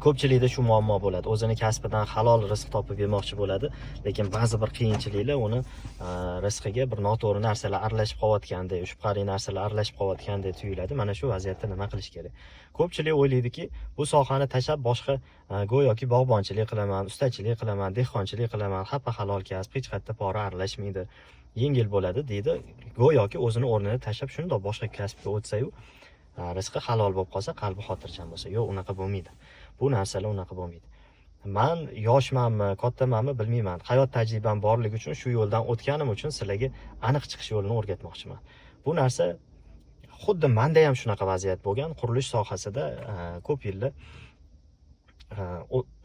ko'pchilikda shu muammo bo'ladi. O'zini kasbidan halol rizq topib yemoqchi bo'ladi, lekin ba'zi bir qiyinchiliklar uni rizqiga bir noto'g'ri narsalar aralashib qolayotgandek, shubhali narsalar aralashib qolayotgandek tuyuladi. Mana shu vaziyatda nima qilish kerak? Ko'pchilik o'ylaydiki, bu sohani tashlab boshqa go'yoki bog'bonchilik qilaman, ustachilik qilaman, dehqonchilik qilaman, hamma halol kasb, hech qayerda pora aralashmaydi, yengil bo'ladi deydi. Go'yoki o'zini o'rnini tashlab shundoq boshqa kasbga o'tsa-yu, rizqi halol bo'lib qolsa, qalbi xotirjam bo'lsa. Yo'q, unaqa bo'lmaydi. Bu narsalar unaqa bo'lmaydi. Men yoshmanmi, kattamanmi bilmayman. Hayot tajribam borligi uchun, shu yo'ldan o'tganim uchun sizlarga aniq chiqish yo'lini o'rgatmoqchiman. Bu narsa xuddi menda ham shunaqa vaziyat bo'lgan. Qurilish sohasida ko'p yillar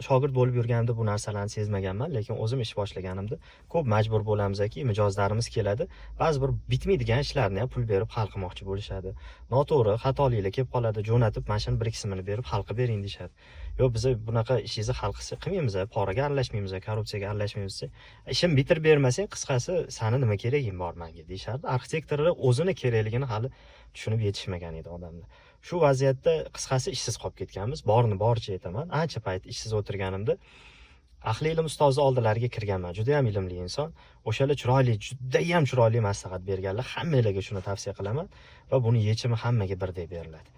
shogird bo'lib yurganimda bu narsalarni sezmaganman, lekin o'zim ish boshlaganimda ko'p majbur bo'lamizki, mijozlarimiz keladi, ba'zi bir bitmaydigan ishlarni ham pul berib hal qilmoqchi bo'lishadi. Noto'g'ri xatoliklar kelib qoladi, jo'natib mashina bir ikkisimini berib hal qilib bering deyshadi. Yo'q, biz bunaqa ishingizni hal qilmaymiz, poraga aralashmaymiz, korrupsiyaga aralashmaymiz. Ishim bitirib bermasang, qisqasi, sani nima keraging bor menga deyshadi. Arxitektorlar o'zini kerakligini hali tushunib yetishmagan edi odamlar. Shu vaziyatda qisqasi ishsiz qolib ketganmiz. Borini boricha aytaman. Ancha payt ishsiz o'tirganimda ahli ilm ustozi oldilariga kirganman. Juda ham ilmli inson. O'shalar chiroyli, juda ham chiroyli maslahat berganlar. Hammalarga shuni tavsiya qilaman va buni yechimi hammaga birdek beriladi.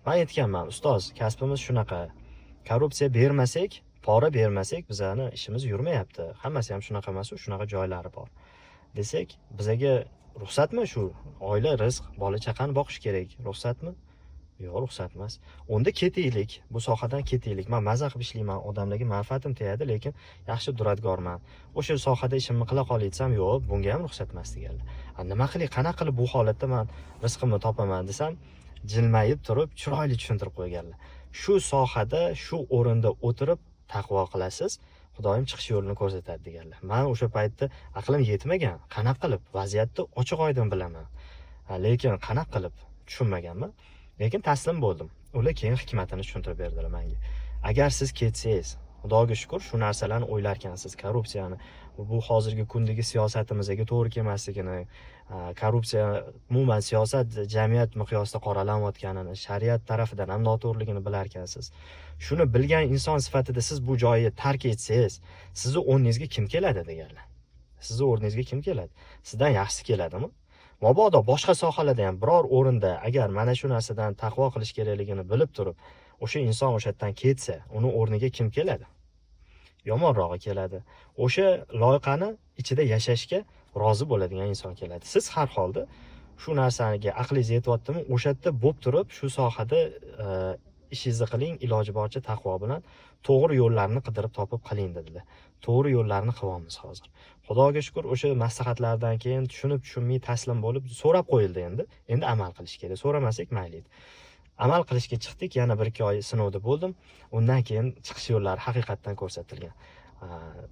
Men aytganman, ustoz, kasbimiz shunaqa. Korrupsiya bermasak, pora bermasak, bizning ishimiz yurmayapti. Hammasi ham shunaqa emas, shunaqa joylari bor. Desak, bizaga ruxsatmi shu? Oila, rizq, bola chaqani boqish kerak. Ruxsatmi? Yo'q, ruxsat emas. Unda ketaylik, bu sohadan ketaylik. Men maza qilib ishlayman, odamlarga manfaatim tegadi, lekin yaxshi duradgorman. O'sha sohada ishimni qila qolay desam, yo'q, bunga ham ruxsat emas deganlar. Nima qilay, qanaqa qilib bu holatda men rizqimni topaman desam, jilmayib turib, chiroyli tushuntirib qo'yganlar. Shu sohada, shu o'rinda o'tirib taqvo qilasiz, Xudoyim chiqish yo'lini ko'rsatadi deganlar. Men o'sha paytda aqlim yetmagan. Qanaqa qilib vaziyatni ochiq-oydin bilaman. Lekin qanaqa qilib tushunmaganman. Lekin taslim bo'ldim. Ular keyin hikmatini tushuntirib berdilar menga. Agar siz ketsangiz, Xudoga shukr, shu narsalarni o'ylarkansiz, korrupsiyani, bu hozirgi kundagi siyosatimizga to'g'ri kelmasligini, korrupsiya umuman siyosat jamiyat miqyosida qoralanayotganini, shariat tarafidan ham noto'g'riligini bilarkansiz. Shuni bilgan inson sifatida siz bu joyni tark etsangiz, sizni o'rningizga kim keladi deganlar. Sizni o'rningizga kim keladi? Sizdan yaxshisi keladimi? Mabodo boshqa sohalarda ham biror o'rinda agar mana shu narsadan taqvo qilish kerakligini bilib turib, o'sha inson o'sha yerdan ketsa, uni o'rniga kim keladi? Yomonrog'i keladi. O'sha loyiqani ichida yashashga rozi bo'ladigan inson keladi. Siz har holda shu narsaga aqlingiz yetyaptimi, o'sha yerda bo'lib turib, shu sohada ishingizni qiling, iloji boricha taqvo bilan to'g'ri yo'llarni qidirib topib qiling dedilar. To'g'ri yo'llarni qilyapmiz hozir. Xudoga shukr, o'sha maslahatlardan keyin tushunib-tushunmay taslim bo'lib so'rab qo'yildi endi. Endi amal qilish kerak. So'ramasak mayli edi. Amal qilishga chiqdik, yana 1-2 oy sinovda bo'ldim. Undan keyin chiqish yo'llari haqiqatan ko'rsatilgan.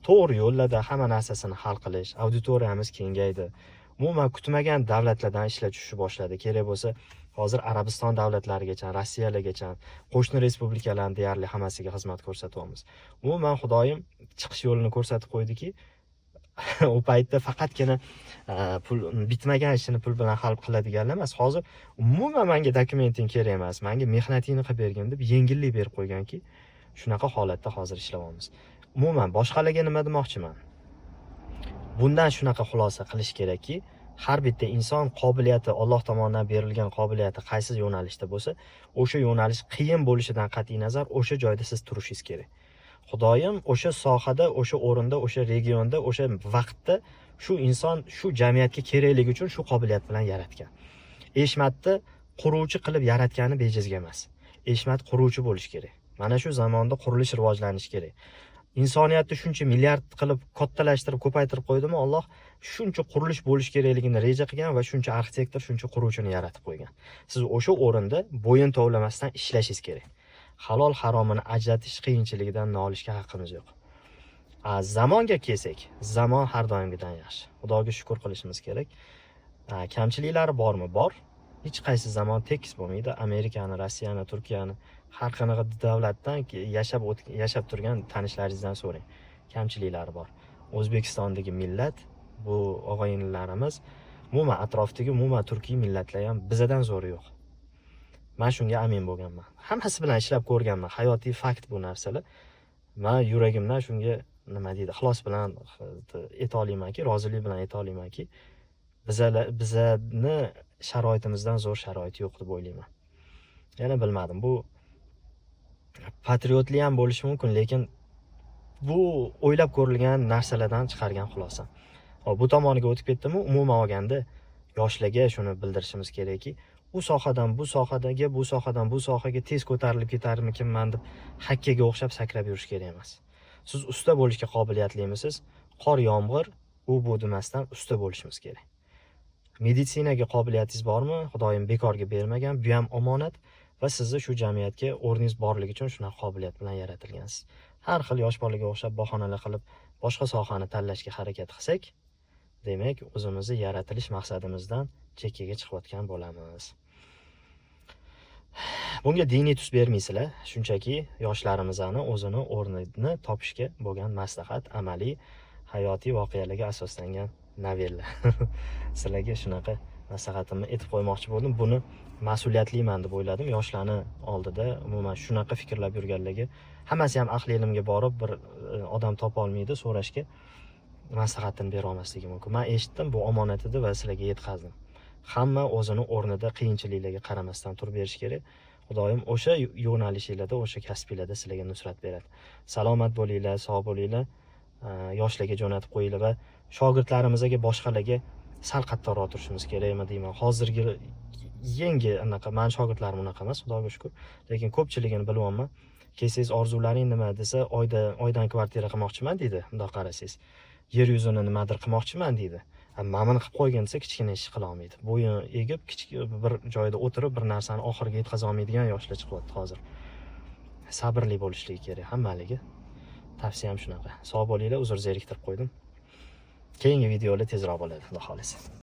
To'g'ri yo'llarda hamma narsasini hal qilish, auditoriyamiz kengaydi. Umuman kutmagan davlatlardan ishlar tushishni boshladi. Kerak bo'lsa, hozir Arabiston davlatlarigacha, Rossiyalargacha, qo'shni respublikalarning deyarli hammasiga xizmat ko'rsatyapmiz. Umuman Xudoyim chiqish yo'lini ko'rsatib qo'ydiki, u paytda faqatgina pul bitmagan ishini pul bilan hal qiladiganlar emas. Hozir umuman menga dokumenting kerak emas, menga mehnatingni qilib bergin deb yengillik berib qo'yganki, shunaqa holatda hozir ishlayapmiz. Umuman boshqalarga nima demoqchiman? Bundan shunaqa xulosa qilish kerakki, har bitta inson qobiliyati, Alloh tomonidan berilgan qobiliyati qaysi yo'nalishda bo'lsa, o'sha yo'nalish qiyin bo'lishidan qat'iy nazar o'sha joyda siz turishingiz kerak. Xudoyim o'sha sohada, o'sha o'rinda, o'sha regionda, o'sha vaqtda shu inson shu jamiyatga kerakligi uchun shu qobiliyat bilan yaratgan. Eshmatni quruvchi qilib yaratgani bejizga emas. Eshmat quruvchi bo'lish kerak. Mana shu zamonda qurilish rivojlanishi kerak. Insoniyatni shuncha milliard qilib kattalashtirib, ko'paytirib qo'ydimi Alloh? Shuncha qurilish bo'lish kerakligini reja qilgan va shuncha arxitektor, shuncha quruvchini yaratib qo'ygan. Siz o'sha o'rinda bo'yin tovlamasdan ishlashingiz kerak. Halol haromini ajratish qiyinchiligidan nolishga haqqimiz yo'q. Zamonga kelsak, zamon har doimgidan yaxshi. Xudoga shukr qilishimiz kerak. Kamchiliklari bormi? Bor. Hech qaysi zamon tekis bo'lmaydi. Amerikani, Rossiyani, Turkiyani, har qanaqa davlatdan yashab turgan tanishlaringizdan so'rang. Kamchiliklari bor. O'zbekistondagi millat, bu og'aynilarimiz, umuman atrofdagi umuman turkiy millatlar ham bizdan zo'ri yo'q. Men shunga amin bo'lganman. Hammasi bilan ishlab ko'rganman. Hayotiy fakt bu narsalar. Men yuragimdan shunga nima deydi, ixlos bilan aytolmaymanki, rozilik bilan aytolmaymanki, bizani sharoitimizdan zo'r sharoit yo'q deb o'ylayman. Yana bilmadim, bu patriotli ham bo'lishi mumkin, lekin bu o'ylab ko'rilgan narsalardan chiqargan xulosam. Bu tomoniga o'tib ketdimi, umuman olganda yoshlarga shuni bildirishimiz kerakki, u sohadan bu sohaga tez ko'tarilib ketarmikinman deb hakkaga o'xshab sakrab yurish kerak emas. Siz usta bo'lishga qobiliyatlimisiz? Qor, yomg'ir, u bu demasdan usta bo'lishimiz kerak. Meditsinaga qobiliyatingiz bormi? Xudoyim bekorga bermagan, bu ham omonat va sizni shu jamiyatga o'rningiz borligi uchun shunaqa qobiliyat bilan yaratilgansiz. Har xil yosh bolaga o'xshab bahonalar qilib boshqa sohani tanlashga harakat qilsak, demak, o'zimizni yaratilish maqsadimizdan chekkaga chiqayotgan bo'lamiz. Bunga diniy tus bermaysizlar, shunchaki yoshlarimizni o'zini o'rnini topishga bo'lgan maslahat, amaliy hayotiy voqealarga asoslangan novella. Sizlarga shunaqa maslahatimni aytib qo'ymoqchi bo'ldim. Buni mas'uliyatliman deb o'yladim. Yoshlarni oldida umuman shunaqa fikrlab yurganlarga, hammasi ham ahli ilmga borib bir odam topa olmaydi, so'rashga maslahatini bera olmasligi mumkin. Men eshitdim, bu omonat edi va sizlarga yetkazdim. Hamma o'zini o'rnida qiyinchiliklarga qaramasdan turib berish kerak. Xudoyim o'sha yo'nalishinglarda, o'sha kasbinglarda sizlarga nusrat beradi. Salomat bo'linglar, sog' bo'linglar. Yoshlarga jo'natib qo'yinglar va shogirdlarimizga, boshqalarga sal qattiqroq turishimiz kerakmi deyman. Hozirgi yangi anaqa, men shogirdlarim unaqa emas, Xudoga shukr, lekin ko'pchiligini bilyapman. Kelsangiz orzularing nima desa, oydan kvartira qilmoqchiman deydi. Bundoq qarasangiz, yer yuzini nimadir qilmoqchiman deydi. Mana buni qilib qo'ygan desa, kichkina ish qila olmaydi. Bo'yin egib, kichik bir joyda o'tirib bir narsani oxiriga yetkaza olmaydigan yoshlar chiqyapti hozir. Sabrli bo'lishligi kerak hammaliga. Tavsiyam shunaqa. Sog' bo'linglar, uzr zeriktirib qo'ydim. Keyingi videolar tezroq bo'ladi, xudo xolisa.